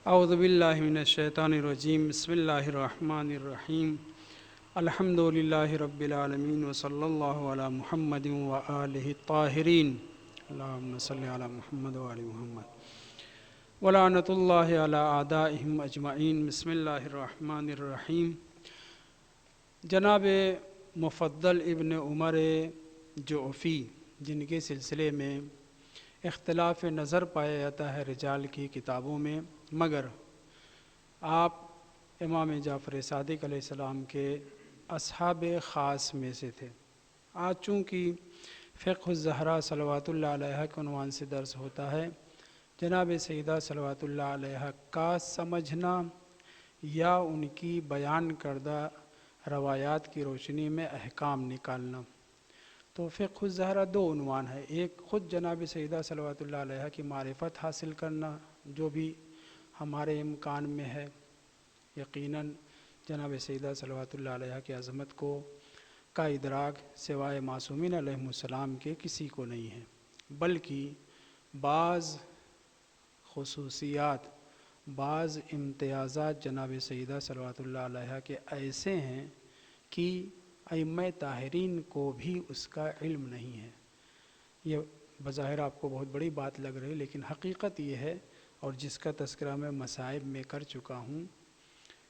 اعوذ باللہ من الشیطان الرجیم بسم اللہ الرحمن الرحیم الحمد للہ رب العالمین وصلی اللہ علی محمد وآلہ الطاہرین اللہم صلی علی محمد وآل محمد ولعنۃ اللہ علی اعدائہم اجمعین۔ بسم اللہ الرحمن الرحیم۔ جناب مفضل ابن عمر جعفی، جن کے سلسلے میں اختلاف نظر پایا جاتا ہے رجال کی کتابوں میں، مگر آپ امام جعفر صادق علیہ السلام کے اصحاب خاص میں سے تھے۔ آج چونکہ فقہ الزہرا صلوات اللہ علیہ کے عنوان سے درس ہوتا ہے، جناب سیدہ صلوات اللہ علیہ کا سمجھنا یا ان کی بیان کردہ روایات کی روشنی میں احکام نکالنا، تو فقہ الزہرا دو عنوان ہے۔ ایک خود جناب سیدہ صلوات اللہ علیہ کی معرفت حاصل کرنا، جو بھی ہمارے امکان میں ہے۔ یقیناً جناب سیدہ صلوات اللہ علیہ کی عظمت کا ادراک سوائے معصومین علیہ السلام کے کسی کو نہیں ہے، بلکہ بعض خصوصیات، بعض امتیازات جناب سیدہ صلوات اللہ علیہ کے ایسے ہیں کہ ائمہ طاہرین کو بھی اس کا علم نہیں ہے۔ یہ بظاہر آپ کو بہت بڑی بات لگ رہی ہے، لیکن حقیقت یہ ہے، اور جس کا تذکرہ میں مصائب میں کر چکا ہوں،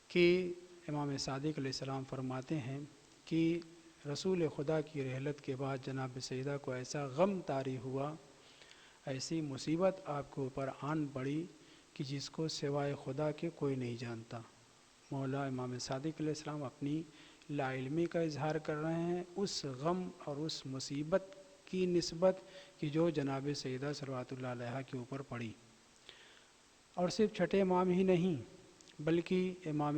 کہ امام صادق علیہ السلام فرماتے ہیں کہ رسول خدا کی رحلت کے بعد جناب سیدہ کو ایسا غم طاری ہوا، ایسی مصیبت آپ کے اوپر آن پڑی کہ جس کو سوائے خدا کے کوئی نہیں جانتا۔ مولا امام صادق علیہ السلام اپنی لا علمی کا اظہار کر رہے ہیں اس غم اور اس مصیبت کی نسبت کہ جو جناب سیدہ صلوات اللہ علیہ کے اوپر پڑی۔ اور صرف چھٹے امام ہی نہیں، بلکہ امام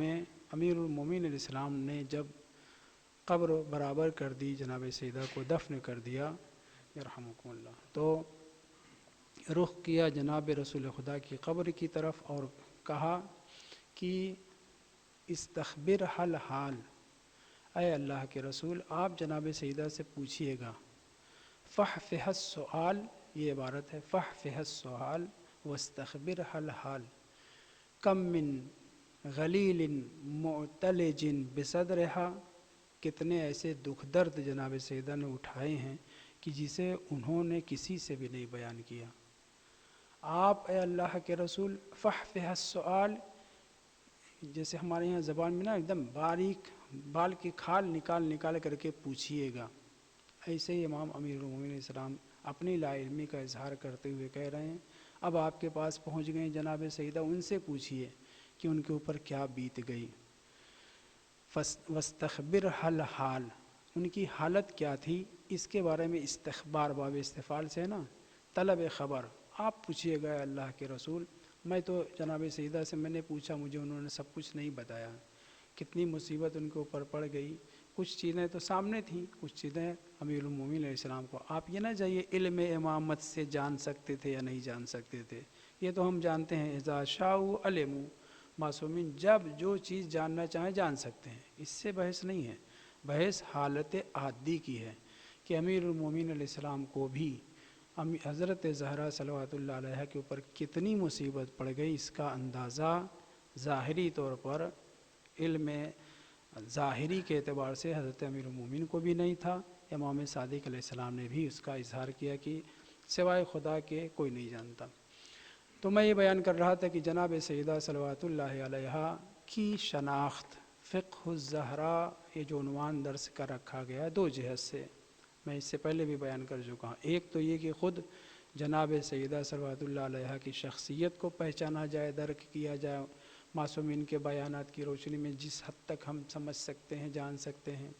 امیر المومنین علیہ السلام نے جب قبر برابر کر دی، جناب سیدہ کو دفن کر دیا یرحمکم اللہ، تو رخ کیا جناب رسول خدا کی قبر کی طرف اور کہا کہ استخبر حل حال، اے اللہ کے رسول آپ جناب سیدہ سے پوچھئے گا۔ فاحفظ السؤال، یہ عبارت ہے، فاحفظ السؤال واستخبر حل حال، کم من غلیل معتلج بصدرہا، کتنے ایسے دکھ درد جناب سیدہ نے اٹھائے ہیں کہ جسے انہوں نے کسی سے بھی نہیں بیان کیا۔ آپ اے اللہ کے رسول فاحفظ السؤال، جیسے ہمارے یہاں زبان میں نا ایک دم باریک بال کی کھال نکال کر کے پوچھئے گا، ایسے ہی امام امیر المومنین علیہ السلام اپنی لا علمی کا اظہار کرتے ہوئے کہہ رہے ہیں۔ اب آپ کے پاس پہنچ گئے جناب سیدہ، ان سے پوچھئے کہ ان کے اوپر کیا بیت گئی۔ واستخبر حل حال، ان کی حالت کیا تھی اس کے بارے میں استخبار باب استفعال سے نا، طلب خبر، آپ پوچھئے گا اللہ کے رسول۔ میں تو جناب سیدہ سے میں نے پوچھا، مجھے انہوں نے سب کچھ نہیں بتایا، کتنی مصیبت ان کے اوپر پڑ گئی۔ کچھ چیزیں تو سامنے تھیں، کچھ چیزیں امیر المومنین علیہ السلام کو آپ یہ نہ چاہیے علم امامت سے جان سکتے تھے یا نہیں جان سکتے تھے، یہ تو ہم جانتے ہیں، اذا شاءوا علموا، معصومین جب جو چیز جاننا چاہیں جان سکتے ہیں، اس سے بحث نہیں ہے۔ بحث حالت عادی کی ہے کہ امیر المومنین علیہ السلام کو بھی حضرت زہرا صلوات اللہ علیہ کے اوپر کتنی مصیبت پڑ گئی، اس کا اندازہ ظاہری طور پر علم ظاہری کے اعتبار سے حضرت امیر المومنین کو بھی نہیں تھا۔ امام صادق علیہ السلام نے بھی اس کا اظہار کیا کہ سوائے خدا کے کوئی نہیں جانتا۔ تو میں یہ بیان کر رہا تھا کہ جناب سیدہ صلوات اللہ علیہ کی شناخت، فقہ الزہرا، یہ جو عنوان درس کا رکھا گیا ہے، دو جہت سے میں اس سے پہلے بھی بیان کر چکا ہوں۔ ایک تو یہ کہ خود جناب سیدہ صلوات اللہ علیہ کی شخصیت کو پہچانا جائے، درک کیا جائے معصومین کے بیانات کی روشنی میں جس حد تک ہم سمجھ سکتے ہیں، جان سکتے ہیں۔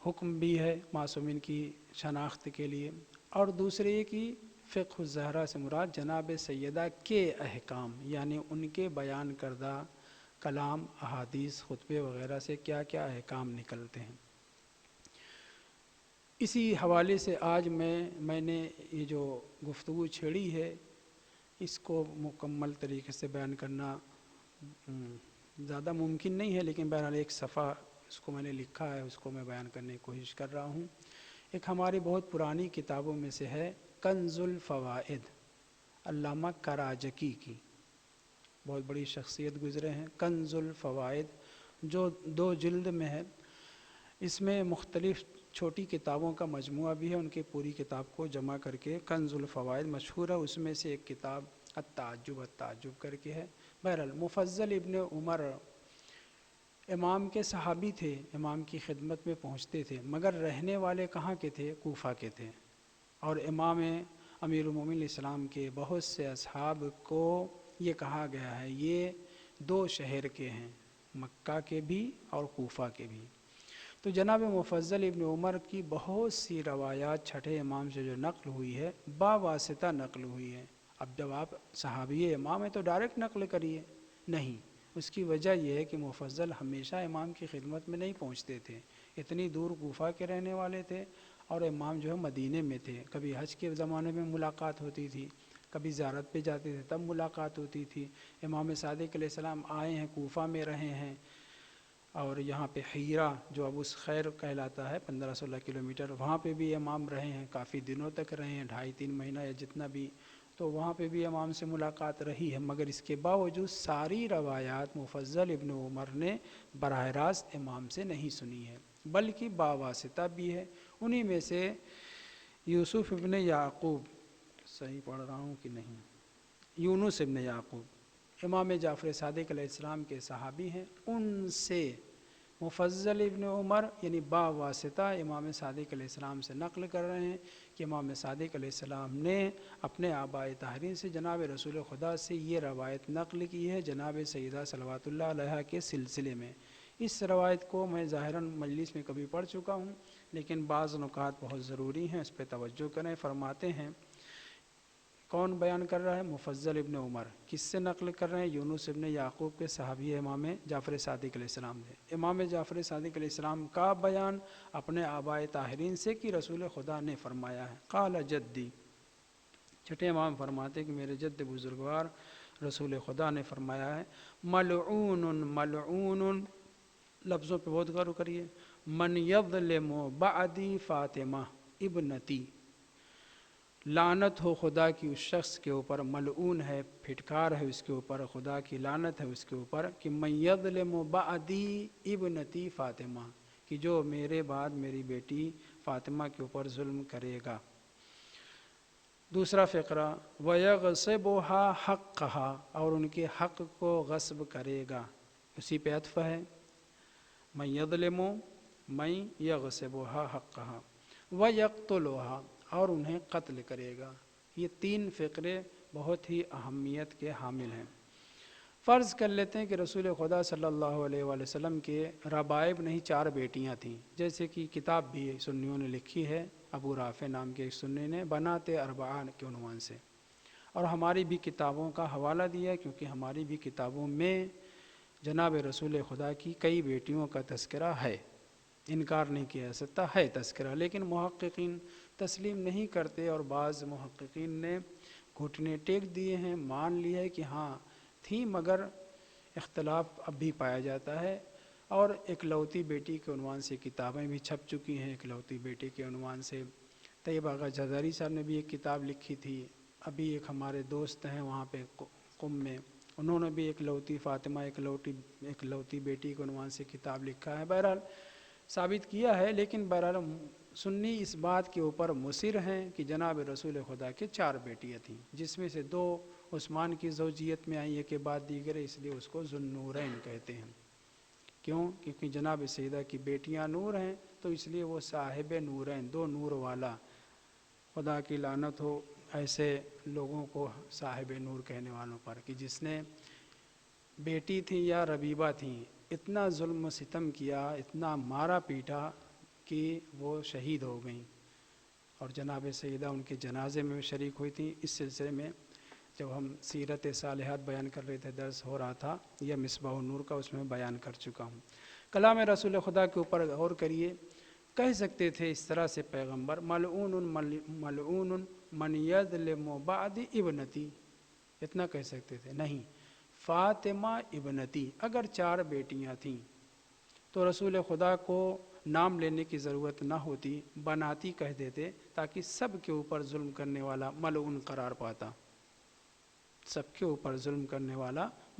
حکم بھی ہے معصومین کی شناخت کے لیے، اور دوسرے یہ کہ فقہ الزہرا سے مراد جناب سیدہ کے احکام، یعنی ان کے بیان کردہ کلام، احادیث، خطبے وغیرہ سے کیا کیا احکام نکلتے ہیں۔ اسی حوالے سے آج میں نے یہ جو گفتگو چھیڑی ہے، اس کو مکمل طریقے سے بیان کرنا زیادہ ممکن نہیں ہے، لیکن بہرحال ایک صفحہ اس کو میں نے لکھا ہے، اس کو میں بیان کرنے کی کوشش کر رہا ہوں۔ ایک ہماری بہت پرانی کتابوں میں سے ہے کنز الفوائد، علامہ کراجکی کی، بہت بڑی شخصیت گزرے ہیں. کنز الفوائد جو 2 جلد میں ہے، اس میں مختلف چھوٹی کتابوں کا مجموعہ بھی ہے، ان کی پوری کتاب کو جمع کر کے کنز الفوائد مشہور ہے. اس میں سے ایک کتاب التعجب کر کے ہے. بہرحال مفضل ابن عمر امام کے صحابی تھے، امام کی خدمت میں پہنچتے تھے، مگر رہنے والے کہاں کے تھے؟ کوفہ کے تھے. اور امام امیر المومنین اسلام کے بہت سے اصحاب کو یہ کہا گیا ہے یہ 2 شہر کے ہیں، مکہ کے بھی اور کوفہ کے بھی. تو جناب مفضل ابن عمر کی بہت سی روایات چھٹے امام سے جو نقل ہوئی ہے با واسطہ نقل ہوئی ہے. اب جب آپ صحابی امام ہیں تو ڈائریکٹ نقل کریے، نہیں. اس کی وجہ یہ ہے کہ مفضل ہمیشہ امام کی خدمت میں نہیں پہنچتے تھے، اتنی دور کوفہ کے رہنے والے تھے، اور امام جو ہے مدینے میں تھے. کبھی حج کے زمانے میں ملاقات ہوتی تھی، کبھی زیارت پہ جاتے تھے تب ملاقات ہوتی تھی. امام صادق علیہ السلام آئے ہیں، کوفہ میں رہے ہیں، اور یہاں پہ حیرہ جو ابو خیر کہلاتا ہے 15-16 کلومیٹر، وہاں پہ بھی امام رہے ہیں، کافی دنوں تک رہے ہیں، 2.5-3 مہینہ یا جتنا بھی. تو وہاں پہ بھی امام سے ملاقات رہی ہے. مگر اس کے باوجود ساری روایات مفضل ابن عمر نے براہ راست امام سے نہیں سنی ہے، بلکہ باواسطہ بھی ہے. انہی میں سے یوسف ابن یعقوب، صحیح پڑھ رہا ہوں کہ نہیں، یونس ابن یعقوب امام جعفر صادق علیہ السلام کے صحابی ہیں. ان سے مفضل ابن عمر یعنی باواسطہ امام صادق علیہ السلام سے نقل کر رہے ہیں کہ امام صادق علیہ السلام نے اپنے آباء طاہرین سے جناب رسول خدا سے یہ روایت نقل کی ہے جناب سیدہ صلوات اللہ علیہا کے سلسلے میں. اس روایت کو میں ظاہراً مجلس میں کبھی پڑھ چکا ہوں، لیکن بعض نکات بہت ضروری ہیں، اس پہ توجہ کریں. فرماتے ہیں، کون بیان کر رہا ہے؟ مفضل ابن عمر. کس سے نقل کر رہے ہیں؟ یونس ابن یعقوب کے صحابی امام جعفر صادق علیہ السلام نے. امام جعفر صادق علیہ السلام کا بیان اپنے آباء طاہرین سے کہ رسول خدا نے فرمایا ہے. قال جدی، چھٹے امام فرماتے کہ میرے جد بزرگوار رسول خدا نے فرمایا ہے، ملعون ملعون، لفظوں پہ بہت غور کریے، من یظلم بعدی فاطمہ ابنتی، لعنت ہو خدا کی اس شخص کے اوپر، ملعون ہے، پھٹکار ہے اس کے اوپر، خدا کی لعنت ہے اس کے اوپر، کہ من یظلم بعدی ابنتی فاطمہ، کہ جو میرے بعد میری بیٹی فاطمہ کے اوپر ظلم کرے گا. دوسرا فقرہ، وَيَغْصِبُهَا حَقَّهَا، اور ان کے حق کو غصب کرے گا. اسی پہ عطف ہے، من یظلم من یغصبها حقها وَيَقْتُلُهَا، اور انہیں قتل کرے گا. یہ 3 فقرے بہت ہی اہمیت کے حامل ہیں. فرض کر لیتے ہیں کہ رسول خدا صلی اللہ علیہ وآلہ وسلم کے ربائب نہیں 4 بیٹیاں تھیں، جیسے کہ کتاب بھی سنیوں نے لکھی ہے، ابو رافع نام کے ایک سنی نے بنات اربعہ کے عنوان سے، اور ہماری بھی کتابوں کا حوالہ دیا کیونکہ ہماری بھی کتابوں میں جناب رسول خدا کی کئی بیٹیوں کا تذکرہ ہے، انکار نہیں کیا جا سکتا، ہے تذکرہ، لیکن محققین تسلیم نہیں کرتے، اور بعض محققین نے گھٹنے ٹیک دیے ہیں، مان لیا ہے کہ ہاں تھی، مگر اختلاف اب بھی پایا جاتا ہے. اور اکلوتی بیٹی کے عنوان سے کتابیں بھی چھپ چکی ہیں. اکلوتی بیٹی کے عنوان سے طیب آغا جزاری صاحب نے بھی ایک کتاب لکھی تھی. ابھی ایک ہمارے دوست ہیں وہاں پہ قم میں، انہوں نے بھی اکلوتی فاطمہ اکلوتی بیٹی کے عنوان سے کتاب لکھا ہے. بہرحال ثابت کیا ہے، لیکن بہرحال سنی اس بات کے اوپر مصر ہیں کہ جناب رسول خدا کے 4 بیٹیاں تھیں، جس میں سے 2 عثمان کی زوجیت میں آئی ہے کے بعد دیگر، اس لیے اس کو ذوالنورین کہتے ہیں. کیوں؟ کیونکہ جناب سیدہ کی بیٹیاں نور ہیں، تو اس لیے وہ صاحب نورین، 2 نور والا. خدا کی لعنت ہو ایسے لوگوں کو صاحب نور کہنے والوں پر، کہ جس نے بیٹی تھی یا ربیبہ تھیں، اتنا ظلم و ستم کیا، اتنا مارا پیٹا کہ وہ شہید ہو گئیں. اور جناب سیدہ ان کے جنازے میں شریک ہوئی تھیں. اس سلسلے میں جب ہم سیرت صالحات بیان کر رہے تھے، درس ہو رہا تھا یا مصباح النور کا، اس میں بیان کر چکا ہوں. کلام رسول خدا کے اوپر غور کریے. کہہ سکتے تھے اس طرح سے پیغمبر، ملعون ملعون من یظلم بعد ابنتی، اتنا کہہ سکتے تھے. نہیں، فاطمہ ابنتی. اگر 4 بیٹیاں تھیں تو رسول خدا کو نام لینے کی ضرورت نہ ہوتی، بناتی کہہ دیتے، تاکہ سب کے اوپر ظلم کرنے والا ملعون قرار پاتا، سب کے اوپر ظلم کرنے والا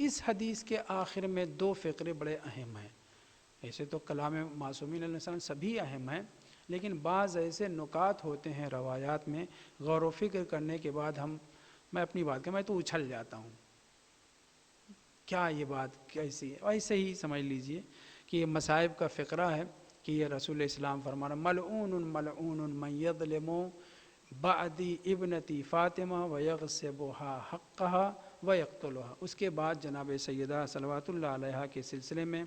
اس حدیث کے آخر میں دو فقرے بڑے اہم ہیں. ایسے تو کلام معصومین علیہ السلام سبھی اہم ہیں، لیکن بعض ایسے نکات ہوتے ہیں روایات میں، غور و فکر کرنے کے بعد میں اپنی بات میں تو اچھل جاتا ہوں، کیا یہ بات کیسی ہے. ایسے ہی سمجھ لیجئے کہ یہ مصائب کا فقرہ ہے کہ یہ رسول اسلام فرمانا ملعون ملعون من یظلم بعدی ابنتی فاطمہ ویغصبها حقها ویقتلها. اس کے بعد جناب سیدہ صلوات اللہ علیہ کے سلسلے میں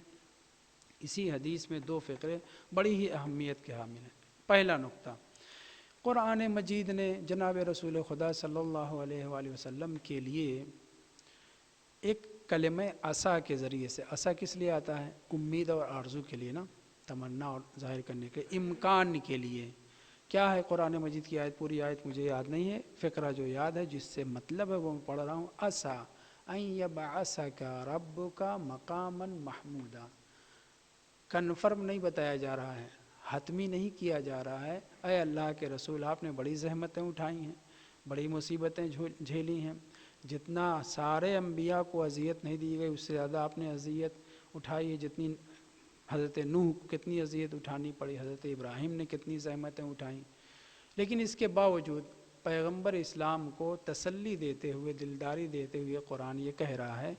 اسی حدیث میں دو فقرے بڑی ہی اہمیت کے حامل ہیں. پہلا نقطہ، قرآن مجید نے جناب رسول خدا صلی اللہ علیہ وآلہ وسلم کے لیے ایک کلمہ عصا کے ذریعے سے، عصا کس لیے آتا ہے؟ امید اور آرزو کے لیے نا، تمنا اور ظاہر کرنے کے، امکان کے لیے. کیا ہے قرآن مجید کی آیت؟ پوری آیت مجھے یاد نہیں ہے، فقرہ جو یاد ہے جس سے مطلب ہے وہ میں پڑھ رہا ہوں. عصا ان یبعثک ربک مقاما محمودا. کنفرم نہیں بتایا جا رہا ہے، حتمی نہیں کیا جا رہا ہے. اے اللہ کے رسول، آپ نے بڑی زحمتیں اٹھائی ہیں، بڑی مصیبتیں جھیلی ہیں، جتنا سارے انبیاء کو اذیت نہیں دی گئی اس سے زیادہ آپ نے اذیت اٹھائی ہے. جتنی حضرت نوح کو کتنی اذیت اٹھانی پڑی، حضرت ابراہیم نے کتنی زحمتیں اٹھائیں، لیکن اس کے باوجود پیغمبر اسلام کو تسلی دیتے ہوئے، دلداری دیتے ہوئے قرآن یہ کہہ رہا ہے،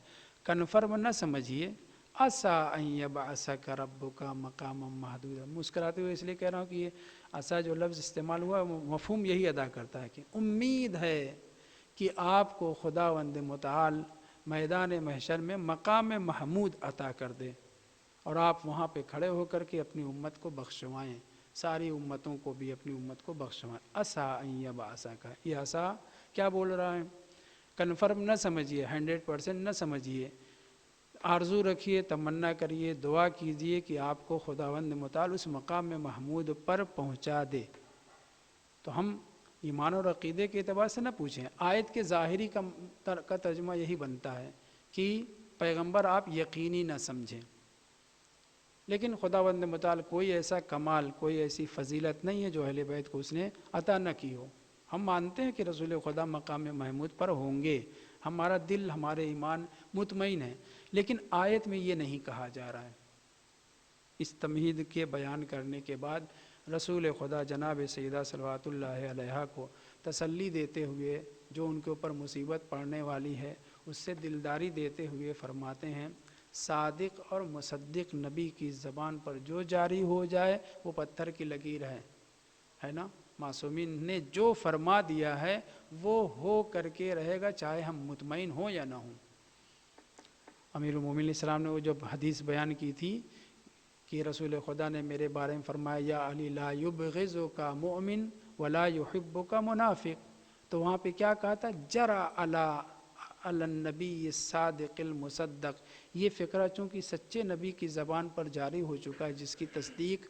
کنفرم نہ سمجھیے، عسیٰ ان یبعثک ربک مقاما محمودا. مسکراتے ہوئے اس لیے کہہ رہا ہوں کہ یہ عسیٰ جو لفظ استعمال ہوا مفہوم یہی ادا کرتا ہے کہ امید ہے کہ آپ کو خداوند متعال میدان محشر میں مقام محمود عطا کر دے اور آپ وہاں پہ کھڑے ہو کر کے اپنی امت کو بخشوائیں، ساری امتوں کو بھی اپنی امت کو بخشوائیں. عسیٰ ان یبعثک، یہ عسیٰ کیا بول رہا ہے؟ کنفرم نہ سمجھیے، 100% نہ سمجھیے، آرزو رکھیے، تمنا کریے، دعا کیجئے کہ آپ کو خداوند متعال اس مقام محمود پر پہنچا دے. تو ہم ایمان اور عقیدے کے اعتبار سے نہ پوچھیں، آیت کے ظاہری کا ترجمہ یہی بنتا ہے کہ پیغمبر آپ یقینی نہ سمجھیں، لیکن خداوند متعال کوئی ایسا کمال، کوئی ایسی فضیلت نہیں ہے جو اہل بیت کو اس نے عطا نہ کی ہو. ہم مانتے ہیں کہ رسول خدا مقام محمود پر ہوں گے، ہمارا دل، ہمارے ایمان مطمئن ہے، لیکن آیت میں یہ نہیں کہا جا رہا ہے. اس تمہید کے بیان کرنے کے بعد رسول خدا جناب سیدہ صلوات اللہ علیہ کو تسلی دیتے ہوئے، جو ان کے اوپر مصیبت پڑنے والی ہے اس سے دلداری دیتے ہوئے فرماتے ہیں، صادق اور مصدق نبی کی زبان پر جو جاری ہو جائے وہ پتھر کی لکیر ہے نا. معصومین نے جو فرما دیا ہے وہ ہو کر کے رہے گا، چاہے ہم مطمئن ہوں یا نہ ہوں. امیر المومنین علیہ السلام نے وہ جب حدیث بیان کی تھی کہ رسول خدا نے میرے بارے میں فرمایا یا علی لا یبغضک مؤمن ولا یحبک منافق، تو وہاں پہ کیا کہا تھا؟ جرى علی النبی الصادق المصدق. یہ فقرہ چونکہ سچے نبی کی زبان پر جاری ہو چکا ہے، جس کی تصدیق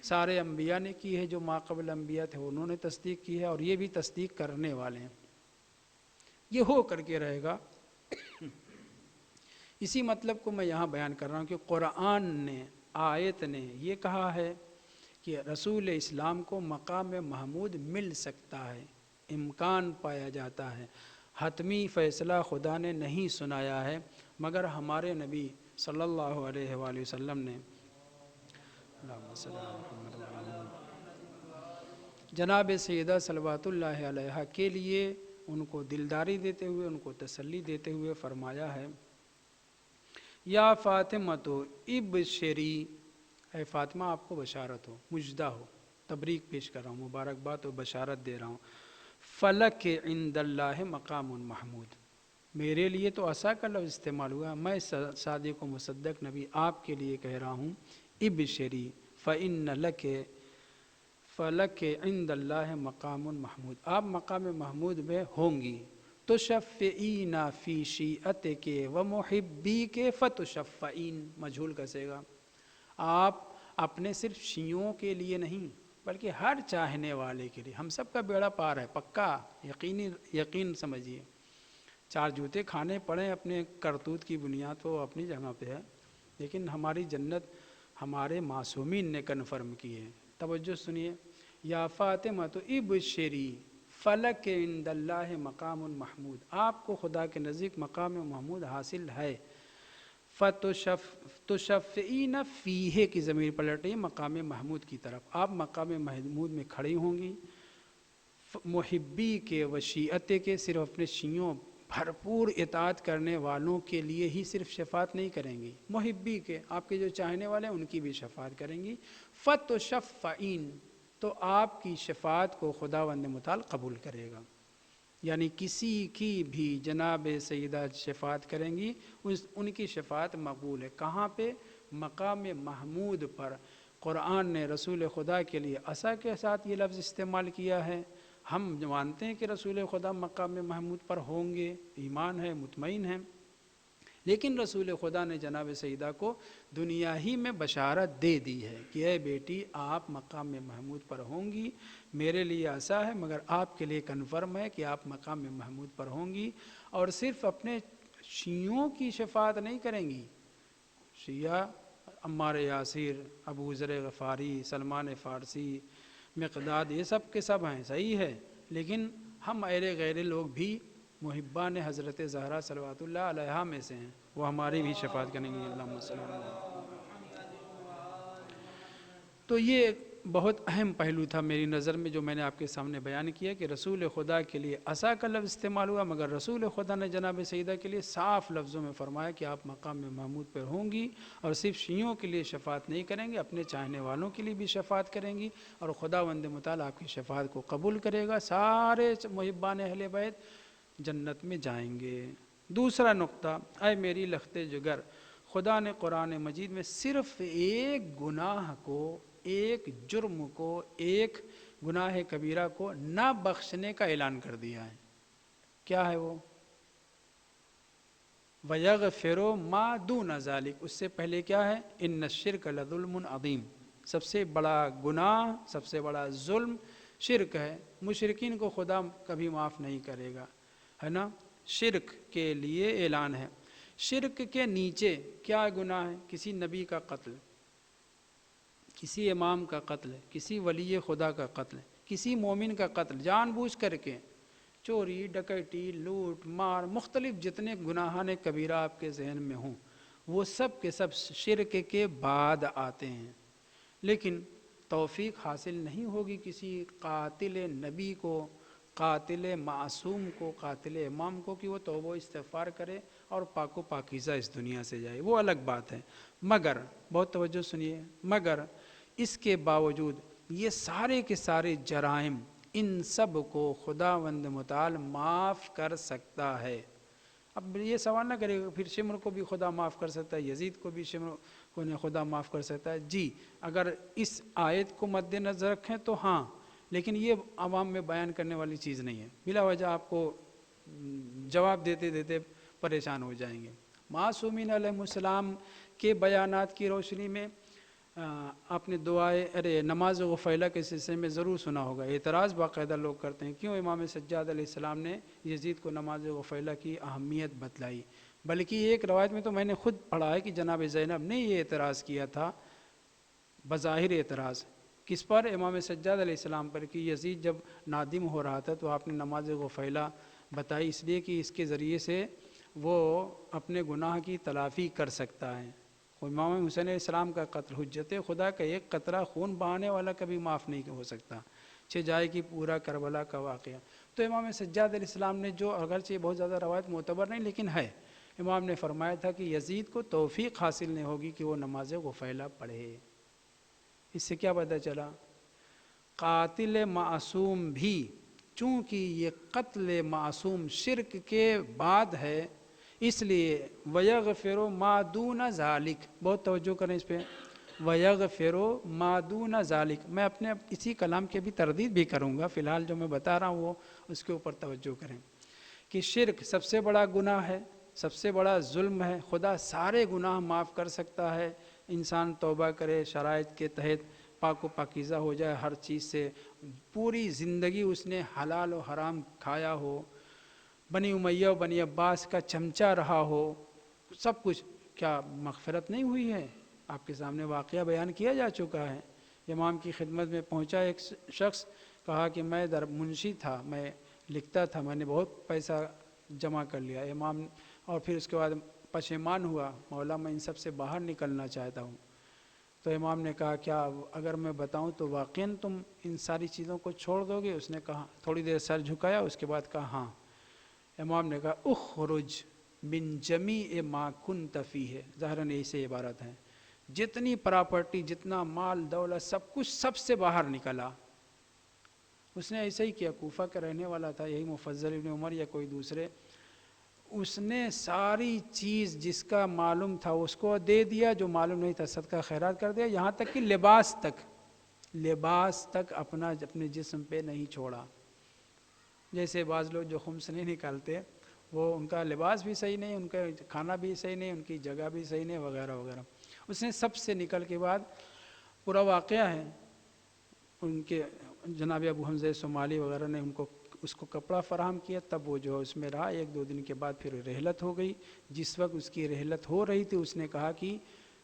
سارے انبیاء نے کی ہے، جو ماقبل انبیاء تھے انہوں نے تصدیق کی ہے اور یہ بھی تصدیق کرنے والے ہیں، یہ ہو کر کے رہے گا. اسی مطلب کو میں یہاں بیان کر رہا ہوں کہ قرآن نے، آیت نے یہ کہا ہے کہ رسول اسلام کو مقام محمود مل سکتا ہے، امکان پایا جاتا ہے. حتمی فیصلہ خدا نے نہیں سنایا ہے، مگر ہمارے نبی صلی اللہ علیہ وآلہ وسلم نے جناب سیدہ صلوات اللہ علیہ کے لیے ان کو دلداری دیتے ہوئے، ان کو تسلی دیتے ہوئے فرمایا ہے، یا فاطمہ تو ابشری، اے فاطمہ آپ کو بشارت ہو، مجدہ ہو، تبریک پیش کر رہا ہوں، مبارکباد و بشارت دے رہا ہوں. فلک عند اللہ مقام محمود، میرے لیے تو عصا کا لفظ استعمال ہوا، میں صادق و مصدق نبی آپ کے لیے کہہ رہا ہوں، ابشری فإن لک فلک عند اللہ مقام محمود، آپ مقام محمود میں ہوں گی. تشفعین فی شیعتک ومحبیک فتشفعین، مجہول کا صیغہ، آپ اپنے صرف شیعوں کے لیے نہیں بلکہ ہر چاہنے والے کے لیے، ہم سب کا بیڑا پار ہے، پکا یقین سمجھیے. 4 جوتے کھانے پڑیں اپنے کرتوت کی بنیاد تو اپنی جگہ پہ ہے، لیکن ہماری جنت ہمارے معصومین نے کنفرم کی ہے. توجہ سنیے، یا فاطمہ تو ابشری فلک عند اللہ مقام محمود، آپ کو خدا کے نزدیک مقام محمود حاصل ہے۔ تشفعین فیہ کی ضمیر پلٹ رہی ہے مقام محمود کی طرف، آپ مقام محمود میں کھڑی ہوں گی، محبی کے و شیعتے کے، صرف اپنے شیعوں بھرپور اطاعت کرنے والوں کے لیے ہی صرف شفاعت نہیں کریں گی، محبی کے، آپ کے جو چاہنے والے ہیں ان کی بھی شفاعت کریں گی۔ فتشفعین، تو آپ کی شفاعت کو خداوند متعال قبول کرے گا، یعنی کسی کی بھی جناب سیدہ شفاعت کریں گی، ان کی شفاعت مقبول ہے۔ کہاں پہ؟ مقام محمود پر۔ قرآن نے رسول خدا کے لیے عصا کے ساتھ یہ لفظ استعمال کیا ہے، ہم مانتے ہیں کہ رسول خدا مقام محمود پر ہوں گے، ایمان ہے، مطمئن ہیں، لیکن رسول خدا نے جناب سیدہ کو دنیا ہی میں بشارت دے دی ہے کہ اے بیٹی آپ مقام محمود پر ہوں گی، میرے لیے عصا ہے مگر آپ کے لیے کنفرم ہے کہ آپ مقام محمود پر ہوں گی، اور صرف اپنے شیعوں کی شفاعت نہیں کریں گی، شیعہ عمار یاسر، ابو ذر غفاری، سلمان فارسی، مقداد، یہ سب کے سب ہیں، صحیح ہے، لیکن ہم غیر لوگ بھی محبان حضرت زہرا صلوات اللہ علیہا میں سے ہیں، وہ ہماری بھی شفاعت کریں گے، اللہم صلی اللہ علیہ وسلم۔ تو یہ بہت اہم پہلو تھا میری نظر میں جو میں نے آپ کے سامنے بیان کیا کہ رسول خدا کے لیے عصا کا لفظ استعمال ہوا، مگر رسول خدا نے جناب سیدہ کے لیے صاف لفظوں میں فرمایا کہ آپ مقام محمود پر ہوں گی، اور صرف شیعوں کے لیے شفاعت نہیں کریں گے، اپنے چاہنے والوں کے لیے بھی شفاعت کریں گی، اور خداوند متعال آپ کی شفاعت کو قبول کرے گا، سارے محبان اہل بیت جنت میں جائیں گے۔ دوسرا نقطہ، اے میری لخت جگر، خدا نے قرآن مجید میں صرف ایک گناہ کو، ایک جرم کو، ایک گناہ کبیرہ کو نہ بخشنے کا اعلان کر دیا ہے۔ کیا ہے وہ؟ وَيَغْفِرُ مَا دُونَ ذَلِكَ، اس سے پہلے کیا ہے؟ إِنَّ الشِّرْكَ لَظُلْمٌ عَظِيمٌ، سب سے بڑا گناہ، سب سے بڑا ظلم شرک ہے، مشرکین کو خدا کبھی معاف نہیں کرے گا، ہے نا؟ شرک کے لیے اعلان ہے۔ شرک کے نیچے کیا گناہ ہے؟ کسی نبی کا قتل، کسی امام کا قتل، کسی ولی خدا کا قتل، کسی مومن کا قتل جان بوجھ کر کے، چوری، ڈکیتی، لوٹ مار، مختلف جتنے گناہان کبیرہ آپ کے ذہن میں ہوں وہ سب کے سب شرک کے بعد آتے ہیں، لیکن توفیق حاصل نہیں ہوگی کسی قاتل نبی کو، قاتل معصوم کو، قاتل امام کو کہ وہ توبہ استغفار کرے اور پاک و پاکیزہ اس دنیا سے جائے، وہ الگ بات ہے، مگر بہت توجہ سنیے، مگر اس کے باوجود یہ سارے کے سارے جرائم، ان سب کو خداوند متعال معاف کر سکتا ہے۔ اب یہ سوال نہ کرے گا پھر شمر کو بھی خدا معاف کر سکتا ہے، یزید کو بھی شمر کو خدا معاف کر سکتا ہے، جی اگر اس آیت کو مد نظر رکھیں تو ہاں، لیکن یہ عوام میں بیان کرنے والی چیز نہیں ہے، بلا وجہ آپ کو جواب دیتے دیتے پریشان ہو جائیں گے۔ معصومین علیہ السلام کے بیانات کی روشنی میں آپ نے نماز غفیلہ کے سلسلے میں ضرور سنا ہوگا، اعتراض باقاعدہ لوگ کرتے ہیں کیوں امام سجاد علیہ السلام نے یزید کو نماز غفیلہ کی اہمیت بتلائی، بلکہ ایک روایت میں تو میں نے خود پڑھا ہے کہ جناب زینب نے یہ اعتراض کیا تھا، بظاہر اعتراض کس پر؟ امام سجاد علیہ السلام پر، کہ یزید جب نادم ہو رہا تھا تو آپ نے نماز غفیلہ بتائی اس لیے کہ اس کے ذریعے سے وہ اپنے گناہ کی تلافی کر سکتا ہے۔ امام حسین علیہ السلام کا قتل، حجت خدا کا ایک قطرہ خون بہانے والا کبھی معاف نہیں ہو سکتا، جائے کہ پورا کربلا کا واقعہ۔ تو امام سجاد علیہ السلام نے جو، اگرچہ بہت زیادہ روایت معتبر نہیں لیکن ہے، امام نے فرمایا تھا کہ یزید کو توفیق حاصل نہیں ہوگی کہ وہ نماز غفیلہ پڑھے۔ اس سے کیا پتہ چلا؟ قاتل معصوم بھی چونکہ یہ قتل معصوم شرک کے بعد ہے، اس لیے وَيَغْفِرُ مَا دُونَ ذَلِكَ، بہت توجہ کریں اس پہ، وَيَغْفِرُ مَا دُونَ ذَلِكَ، میں اپنے اسی کلام کی بھی تردید بھی کروں گا، فی الحال جو میں بتا رہا ہوں وہ اس کے اوپر توجہ کریں کہ شرک سب سے بڑا گناہ ہے، سب سے بڑا ظلم ہے، خدا سارے گناہ معاف کر سکتا ہے، انسان توبہ کرے، شرائط کے تحت پاک و پاکیزہ ہو جائے ہر چیز سے، پوری زندگی اس نے حلال و حرام کھایا ہو، بنی امیہ و بنی عباس کا چمچہ رہا ہو، سب کچھ، کیا مغفرت نہیں ہوئی ہے؟ آپ کے سامنے واقعہ بیان کیا جا چکا ہے، امام کی خدمت میں پہنچا ایک شخص، کہا کہ میں منشی تھا، میں لکھتا تھا، میں نے بہت پیسہ جمع کر لیا امام، اور پھر اس کے بعد پشیمان ہوا، مولا میں ان سب سے باہر نکلنا چاہتا ہوں۔ تو امام نے کہا کیا اگر میں بتاؤں تو واقعاً تم ان ساری چیزوں کو چھوڑ دو گے؟ اس نے کہا، تھوڑی دیر سر جھکایا، اس کے بعد کہا ہاں۔ امام نے کہا اخرج من جمیع ما کنت فیہ، ظاہراً ایسے عبارت ہیں، جتنی پراپرٹی، جتنا مال دولت، سب کچھ سب سے باہر نکلا۔ اس نے ایسا ہی کیا، کوفہ کا رہنے والا تھا، یہی مفضل ابن عمر یا کوئی دوسرے، اس نے ساری چیز جس کا معلوم تھا اس کو دے دیا، جو معلوم نہیں تھا صدقہ خیرات کر دیا، یہاں تک کہ لباس تک اپنے جسم پہ نہیں چھوڑا۔ جیسے بعض لوگ جو خمس نہیں نکالتے، وہ ان کا لباس بھی صحیح نہیں، ان کا کھانا بھی صحیح نہیں، ان کی جگہ بھی صحیح نہیں، وغیرہ وغیرہ۔ اس نے سب سے نکل کے بعد، پورا واقعہ ہے، ان کے جناب ابو حمزہ صومالی وغیرہ نے اس کو کپڑا فراہم کیا، تب وہ جو اس میں رہا، ایک دو دن کے بعد پھر رحلت ہو گئی۔ جس وقت اس کی رحلت ہو رہی تھی، اس نے کہا کہ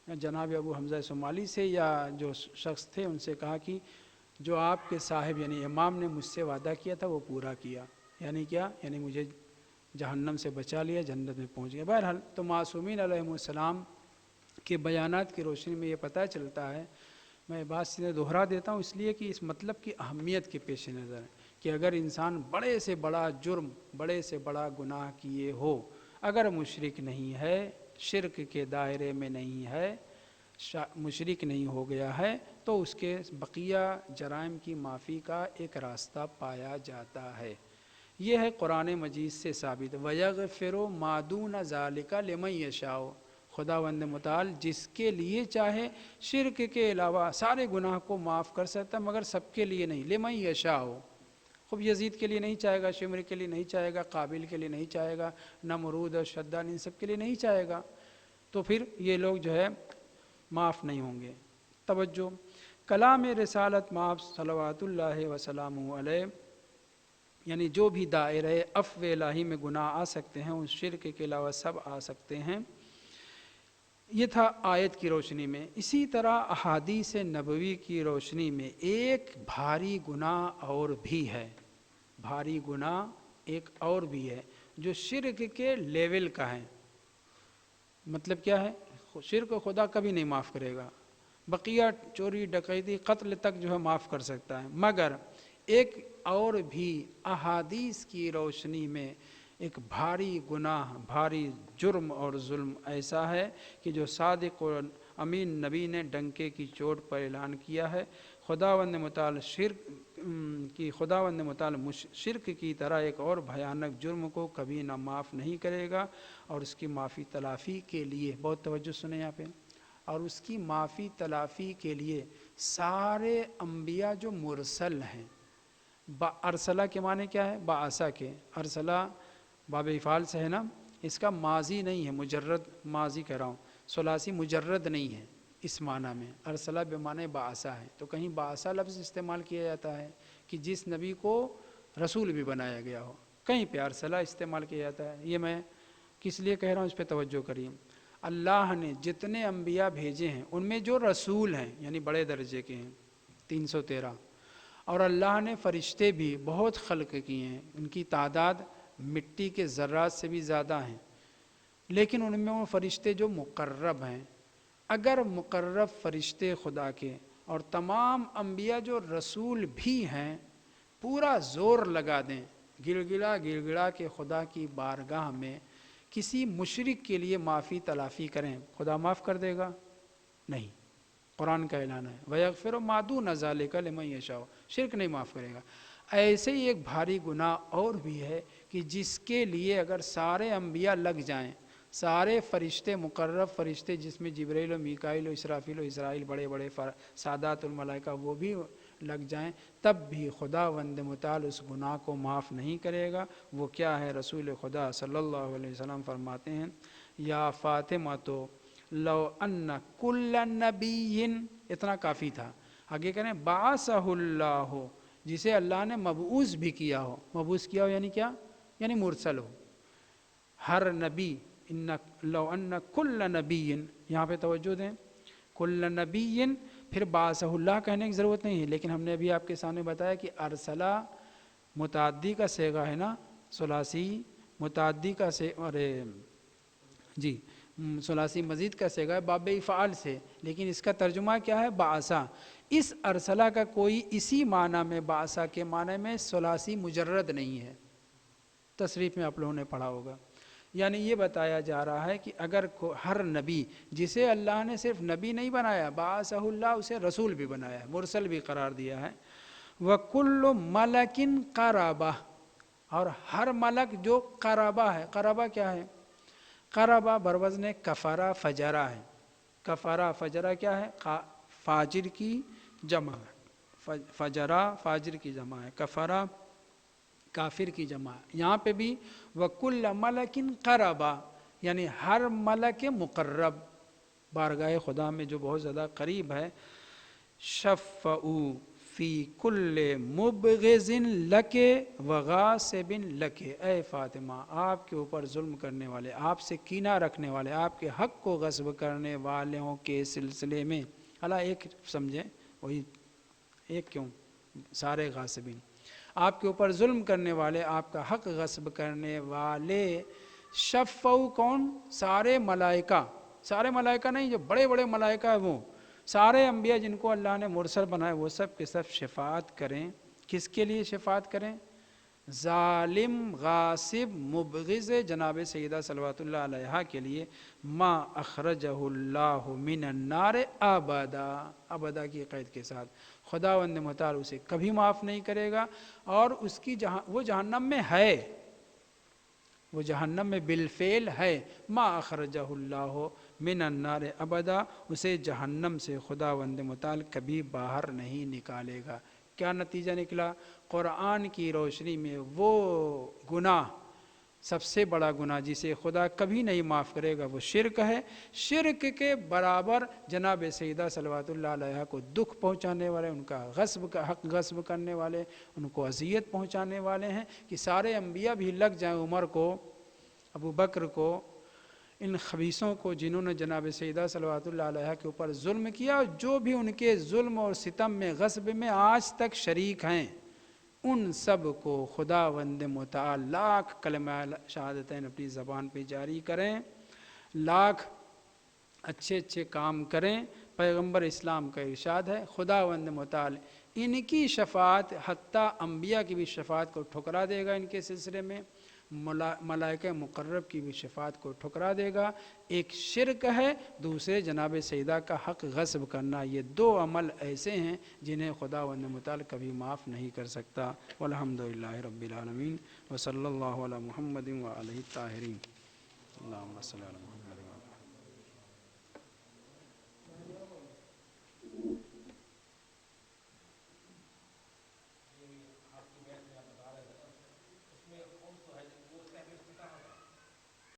جناب ابو حمزہ صومالی سے یا جو شخص تھے ان سے کہا کہ جو آپ کے صاحب یعنی امام نے مجھ سے وعدہ کیا تھا وہ پورا کیا، یعنی کیا؟ یعنی مجھے جہنم سے بچا لیا، جنت میں پہنچ گیا۔ بہرحال تو معصومین علیہم السلام کے بیانات کی روشنی میں یہ پتہ چلتا ہے، میں بات سے دہرا دیتا ہوں اس لیے کہ اس مطلب کی اہمیت کے پیش نظر ہے کہ اگر انسان بڑے سے بڑا جرم، بڑے سے بڑا گناہ کیے ہو، اگر مشرک نہیں ہے، شرک کے دائرے میں نہیں ہے، مشرک نہیں ہو گیا ہے، تو اس کے بقیہ جرائم کی معافی کا ایک راستہ پایا جاتا ہے۔ یہ ہے قرآن مجید سے ثابت۔ وَيَغْفِرُ مَا دُونَ ذَلِكَ لِمَن يَشَاءُ، خداوند متعال جس کے لیے چاہے شرک کے علاوہ سارے گناہ کو معاف کر سکتا، مگر سب کے لیے نہیں، لِمَن يَشَاءُ۔ خوب یزید کے لیے نہیں چاہے گا، شمر کے لیے نہیں چاہے گا، قابل کے لیے نہیں چاہے گا، نمرود اور شداد ان سب کے لیے نہیں چاہے گا، تو پھر یہ لوگ جو ہے معاف نہیں ہوں گے۔ توجہ، کلام رسالت معاف صلوات اللہ وسلامہ علیہ، یعنی جو بھی دائرہ عفو الہی میں گناہ آ سکتے ہیں، اس شرک کے علاوہ سب آ سکتے ہیں۔ یہ تھا آیت کی روشنی میں۔ اسی طرح احادیث نبوی کی روشنی میں ایک بھاری گناہ اور بھی ہے، بھاری گناہ ایک اور بھی ہے جو شرک کے لیول کا ہے۔ مطلب کیا ہے؟ شرک خدا کبھی نہیں معاف کرے گا، بقیہ چوری ڈکیتی قتل تک جو ہے معاف کر سکتا ہے، مگر ایک اور بھی احادیث کی روشنی میں ایک بھاری گناہ، بھاری جرم اور ظلم ایسا ہے کہ جو صادق و امین نبی نے ڈنکے کی چوٹ پر اعلان کیا ہے، خداوند متعال شرک کی طرح ایک اور بھیانک جرم کو کبھی نہ معاف نہیں کرے گا، اور اس کی معافی تلافی کے لیے، بہت توجہ سنیں یہاں پہ، اور اس کی معافی تلافی کے لیے سارے انبیاء جو مرسل ہیں، ارسلہ کے معنی کیا ہے؟ بعثہ کے، ارسلہ باب افعال سے ہے نا، اس کا ماضی نہیں ہے، مجرد ماضی کہہ رہا ہوں، ثلاثی مجرد نہیں ہے اس معنی میں، ارسلہ بمعنی بعثہ ہے، تو کہیں بعثہ لفظ استعمال کیا جاتا ہے کہ جس نبی کو رسول بھی بنایا گیا ہو، کہیں پہ ارسلہ استعمال کیا جاتا ہے۔ یہ میں کس لیے کہہ رہا ہوں، اس پہ توجہ کریے۔ اللہ نے جتنے انبیاء بھیجے ہیں ان میں جو رسول ہیں یعنی بڑے درجے کے ہیں 313، اور اللہ نے فرشتے بھی بہت خلق کیے ہیں، ان کی تعداد مٹی کے ذرات سے بھی زیادہ ہیں، لیکن ان میں وہ فرشتے جو مقرب ہیں، اگر مقرب فرشتے خدا کے اور تمام انبیاء جو رسول بھی ہیں پورا زور لگا دیں، گڑ گڑا کے خدا کی بارگاہ میں کسی مشرک کے لیے معافی تلافی کریں، خدا معاف کر دے گا؟ نہیں، قرآن کا اعلان ہے وَيَغْفِرُ مَا دُونَ ذَلِكَ لِمَن يَشَاءُ، شرک نہیں معاف کرے گا۔ ایسے ہی ایک بھاری گناہ اور بھی ہے کہ جس کے لیے اگر سارے انبیاء لگ جائیں، سارے فرشتے مقرب فرشتے جس میں جبرائیل و میکائیل و اسرافیل و اسرائیل بڑے بڑے سادات الملائکہ وہ بھی لگ جائیں، تب بھی خداوند متعال اس گناہ کو معاف نہیں کرے گا۔ وہ کیا ہے؟ رسول خدا صلی اللہ علیہ وسلم فرماتے ہیں، یا فاطمہ تو لو ان کل نبی، اتنا کافی تھا، آگے کہنے بعثہ اللہ، جسے اللہ نے مبعوث بھی کیا ہو، مبعوث کیا ہو یعنی کیا؟ یعنی مرسل ہو، ہر نبی، لو ان کل نبی، یہاں پہ توجہ دیں، کل نبی، پھر بعثہ اللہ کہنے کی ضرورت نہیں ہے، لیکن ہم نے ابھی آپ کے سامنے بتایا کہ ارسلہ متعدی کا صیغہ ہے نا، ثلاثی متعدی کا ثلاثی مزید کا صیغہ ہے باب افعال سے، لیکن اس کا ترجمہ کیا ہے؟ بعثہ۔ اس ارسلہ کا کوئی اسی معنی میں، بعثہ کے معنی میں ثلاثی مجرد نہیں ہے، تصریف میں آپ لوگوں نے پڑھا ہوگا۔ یعنی یہ بتایا جا رہا ہے کہ اگر ہر نبی جسے اللہ نے صرف نبی نہیں بنایا، بعثہ اللہ، اسے رسول بھی بنایا ہے، مرسل بھی قرار دیا ہے۔ وَكُلُّ مَلَكٍ قَرَبَةٍ، اور ہر ملک جو قربہ ہے، قربہ کیا ہے؟ قربہ بروزن کفرہ فجرہ ہے۔ کفرہ فجرہ کیا ہے؟ فاجر کی جمع ہے، فجرہ فاجر کی جمع ہے، کفرہ کافر کی جمع ہے۔ یہاں پہ بھی وَكُلَّ مَلَكٍ قَرَبَةٍ، یعنی ہر ملک مقرب بارگاہ خدا میں جو بہت زیادہ قریب ہے۔ شَفَّعُوا فی کل مبغض لک وغاصب لک، اے فاطمہ آپ کے اوپر ظلم کرنے والے، آپ سے کینہ رکھنے والے، آپ کے حق کو غصب کرنے والوں کے سلسلے میں، اللہ ایک سمجھیں، وہی ایک کیوں، سارے غاصبین، آپ کے اوپر ظلم کرنے والے، آپ کا حق غصب کرنے والے۔ شفعوا کون؟ سارے ملائکہ، سارے ملائکہ نہیں، جو بڑے بڑے ملائکہ ہیں وہ سارے انبیاء جن کو اللہ نے مرسل بنایا، وہ سب کے سب شفاعت کریں۔ کس کے لیے شفاعت کریں؟ ظالم غاصب مبغض جناب سیدہ صلوات اللہ علیہا کے لیے۔ ما اخرجہ اللہ من النار ابدا، ابدا کی قید کے ساتھ، خداوند متعال اسے کبھی معاف نہیں کرے گا، اور اس کی وہ جہنم میں ہے، وہ جہنم میں بالفعل ہے۔ ما اخرجہ اللہ من النار ابدا، اسے جہنم سے خداوند متعال کبھی باہر نہیں نکالے گا۔ کیا نتیجہ نکلا؟ قرآن کی روشنی میں وہ گناہ، سب سے بڑا گناہ جسے خدا کبھی نہیں معاف کرے گا، وہ شرک ہے۔ شرک کے برابر جناب سیدہ صلوات اللہ علیہ کو دکھ پہنچانے والے، ان کا حق غصب کرنے والے، ان کو اذیت پہنچانے والے ہیں، کہ سارے انبیاء بھی لگ جائیں عمر کو، ابو بکر کو، ان خبیثوں کو جنہوں نے جناب سیدہ صلوات اللہ علیہ کے اوپر ظلم کیا، اور جو بھی ان کے ظلم اور ستم میں، غصب میں آج تک شریک ہیں، ان سب کو خداوند متعال لاکھ کلمہ شہادتین اپنی زبان پہ جاری کریں، لاکھ اچھے اچھے کام کریں۔ پیغمبر اسلام کا ارشاد ہے، خداوند متعال ان کی شفاعت، حتیٰ انبیاء کی بھی شفاعت کو ٹھکرا دے گا، ان کے سلسلے میں ملائکہ مقرب کی بھی شفاعت کو ٹھکرا دے گا۔ ایک شرک ہے، دوسرے جناب سیدہ کا حق غصب کرنا۔ یہ دو عمل ایسے ہیں جنہیں خداوند متعال کبھی معاف نہیں کر سکتا۔ والحمدللہ رب العالمین، وصلی اللہ علی محمد وآلہ الطاہرین۔ اللہم صلی علی محمد۔